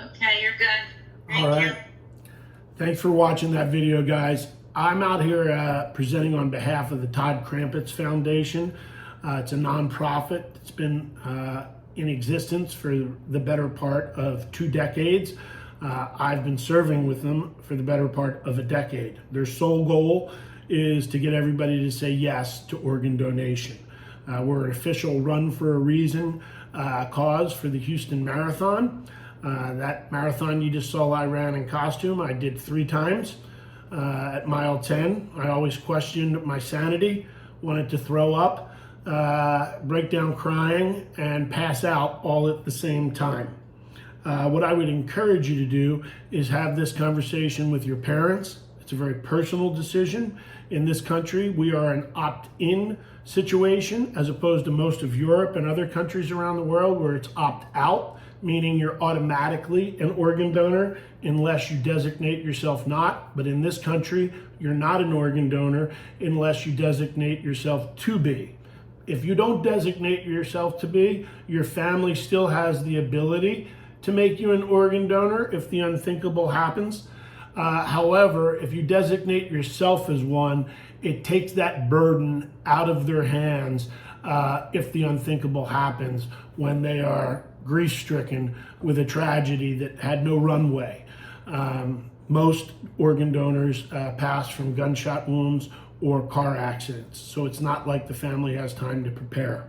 Okay, you're good. All Thank you. right. Thanks for watching that video, guys. I'm out here presenting on behalf of the Todd Krampitz Foundation. It's a nonprofit. It's been in existence for the better part of 2 decades. I've been serving with them for the better part of a decade. Their sole goal is to get everybody to say yes to organ donation. We're an official Run for a Reason cause for the Houston Marathon. That marathon you just saw I ran in costume, I did 3 times. At mile 10, I always questioned my sanity, wanted to throw up, break down crying, and pass out all at the same time. What I would encourage you to do is have this conversation with your parents. It's a very personal decision. In this country, we are an opt-in situation as opposed to most of Europe and other countries around the world where it's opt-out, meaning you're automatically an organ donor unless you designate yourself not. But in this country, you're not an organ donor unless you designate yourself to be. If you don't designate yourself to be, your family still has the ability to make you an organ donor if the unthinkable happens. However, if you designate yourself as one, it takes that burden out of their hands if the unthinkable happens when they are grief-stricken with a tragedy that had no runway. Most organ donors pass from gunshot wounds or car accidents, so it's not like the family has time to prepare.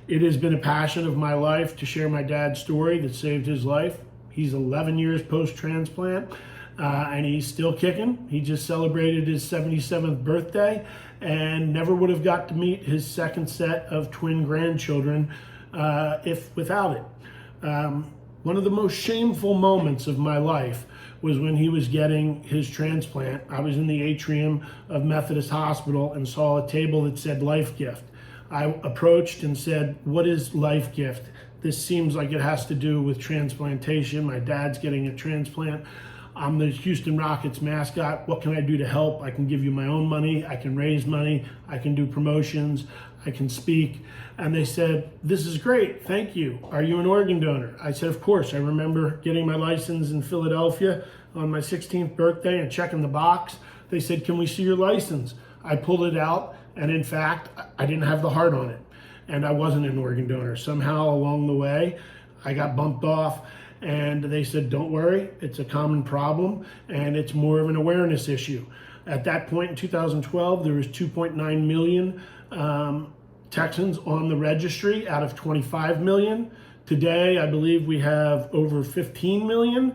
It has been a passion of my life to share my dad's story that saved his life. He's 11 years post-transplant, and he's still kicking. He just celebrated his 77th birthday and never would have got to meet his second set of twin grandchildren if without it. One of the most shameful moments of my life was when he was getting his transplant. I was in the atrium of Methodist Hospital and saw a table that said life gift. I approached and said, "What is life gift? This seems like it has to do with transplantation. My dad's getting a transplant. I'm the Houston Rockets mascot. What can I do to help? I can give you my own money. I can raise money. I can do promotions. I can speak." And they said, "This is great. Thank you. Are you an organ donor?" I said, "Of course." I remember getting my license in Philadelphia on my 16th birthday and checking the box. They said, "Can we see your license?" I pulled it out, and in fact, I didn't have the heart on it. And I wasn't an organ donor. Somehow along the way, I got bumped off, and they said, "Don't worry, it's a common problem, and it's more of an awareness issue." At that point in 2012, there was 2.9 million Texans on the registry out of 25 million. Today, I believe we have over 15 million,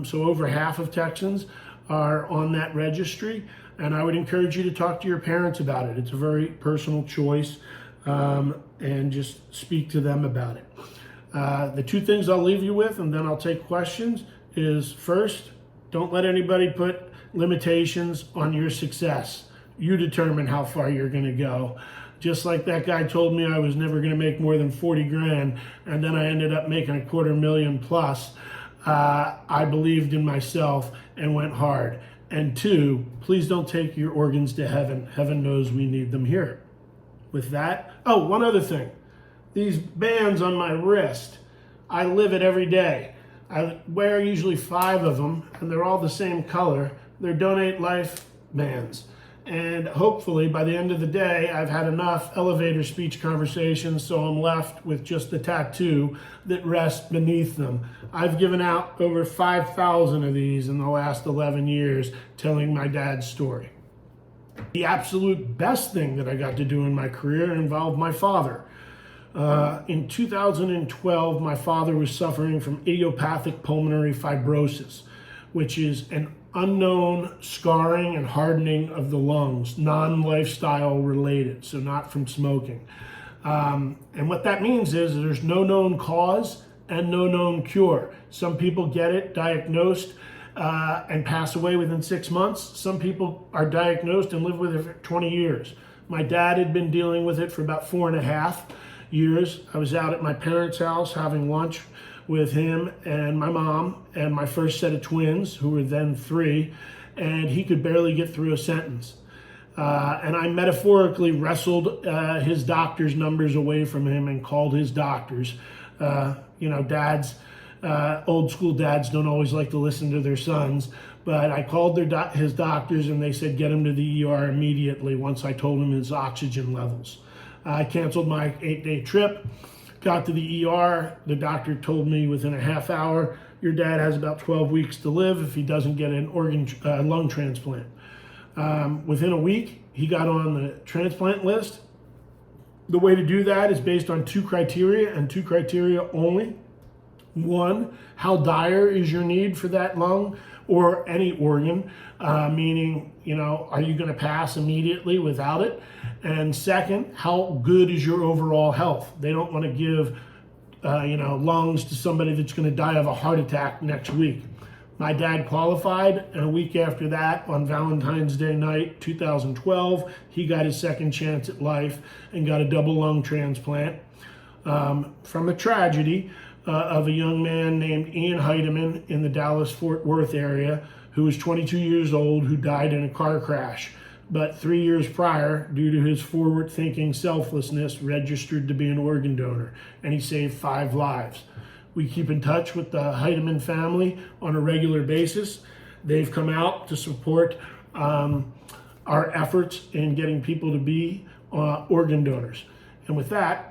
so over half of Texans are on that registry. And I would encourage you to talk to your parents about it. It's a very personal choice, and just speak to them about it. The 2 things I'll leave you with, and then I'll take questions, is first, don't let anybody put limitations on your success. You determine how far you're gonna go. Just like that guy told me I was never gonna make more than 40 grand, and then I ended up making $250,000 plus. I believed in myself and went hard. And 2, please don't take your organs to heaven. Heaven knows we need them here. With that, oh, one other thing. These bands on my wrist, I live it every day. I wear usually 5 of them, and they're all the same color. They're Donate Life bands. And hopefully by the end of the day, I've had enough elevator speech conversations, so I'm left with just the tattoo that rests beneath them. I've given out over 5,000 of these in the last 11 years telling my dad's story. The absolute best thing that I got to do in my career involved my father. In 2012, my father was suffering from idiopathic pulmonary fibrosis, which is an unknown scarring and hardening of the lungs, non-lifestyle related, so not from smoking. And what that means is there's no known cause and no known cure. Some people get it diagnosed and pass away within 6 months. Some people are diagnosed and live with it for 20 years. My dad had been dealing with it for about 4.5 years. I was out at my parents' house having lunch with him and my mom and my first set of twins, who were then 3, and he could barely get through a sentence. And I metaphorically wrestled his doctor's numbers away from him and called his doctors. Dads Old school dads don't always like to listen to their sons, but I called his doctors and they said get him to the ER immediately once I told him his oxygen levels. I canceled my 8-day trip, got to the ER. The doctor told me within a half hour, your dad has about 12 weeks to live if he doesn't get an lung transplant. Within a week, he got on the transplant list. The way to do that is based on 2 criteria and 2 criteria only. One, how dire is your need for that lung or any organ, meaning, are you going to pass immediately without it? And second, how good is your overall health? They don't want to give, lungs to somebody that's going to die of a heart attack next week. My dad qualified, and a week after that, on Valentine's Day night, 2012, he got his second chance at life and got a double lung transplant from a tragedy of a young man named Ian Heidemann in the Dallas-Fort Worth area who was 22 years old, who died in a car crash. But 3 years prior, due to his forward-thinking selflessness, registered to be an organ donor, and he saved 5 lives. We keep in touch with the Heidemann family on a regular basis. They've come out to support our efforts in getting people to be organ donors. And with that,